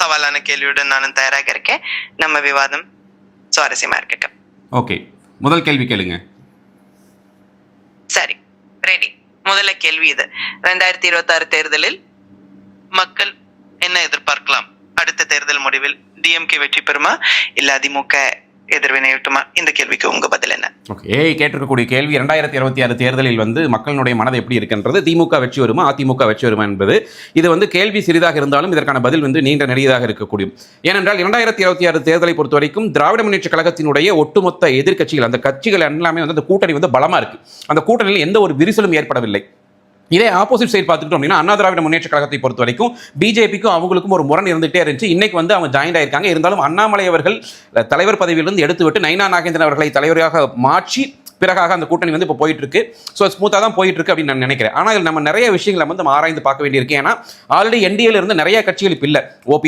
சவாலான கேள்வியுடன் நானும் தயாராக இருக்கேன். நம்ம விவாதம் சுவாரஸ்யமா இருக்கட்டும். ஓகே, முதல் கேள்வி கேளுங்க. சரி, ரெடி. முதல்ல கேள்வி இது. 2026 தேர்தலில் மக்கள் என்ன எதிர்பார்க்கலாம்? அடுத்த தேர்தல் முடிவில் டிஎம்கே வெற்றி பெறுமா இல்ல அதிமுக எதிர்வினையுட்டுமா? இந்த கேள்விக்கு உங்க பதில் என்ன? ஓகே, கேட்டிருக்கக்கூடிய கேள்வி 2026 தேர்தலில் மக்களினுடைய மனது எப்படி இருக்கின்றது, திமுக வெற்றி வருமா அதிமுக வெற்றி வருமா என்பது. இது கேள்வி சிறிதாக இருந்தாலும் இதற்கான பதில் நீண்ட நெடியதாக இருக்கக்கூடியும். ஏனென்றால் 2026 தேர்தலை பொறுத்த வரைக்கும் திராவிட முன்னேற்ற கழகத்தினுடைய ஒட்டுமொத்த எதிர்க்கட்சிகள், அந்த கட்சிகள் எல்லாமே அந்த கூட்டணி பலமா இருக்கு. அந்த கூட்டணியில் எந்த ஒரு விரிசலும் ஏற்படவில்லை. இதே ஆப்போசிட் சைடு பார்த்துக்கிட்டோம் அப்படின்னா அண்ணா திராவிட முன்னேற்ற கழகத்தை பொறுத்த வரைக்கும் பிஜேபிக்கும் அவங்களுக்கும் ஒரு முரண் இருந்துகிட்டே இருந்துச்சு. இன்னைக்கு அவங்க ஜாயின் ஆயிருக்காங்க. இருந்தாலும் அண்ணாமலை அவர்கள் தலைவர் பதவியிலிருந்து எடுத்துவிட்டு நயினா நாகேந்திரன் அவர்களை தலைவராக மாற்றி பிறகாக அந்த கூட்டணி இப்போ போயிட்டு இருக்கு. ஸோ ஸ்மூத்தாக தான் போயிட்டு இருக்கு அப்படின்னு நான் நினைக்கிறேன். ஆனால் நம்ம நிறைய விஷயங்களை நம்ம ஆராய்ந்து பார்க்க வேண்டியிருக்கு. ஏன்னா ஆல்ரெடி என்டிஏல இருந்து நிறைய கட்சிகள் இப்போ இல்லை. ஓபி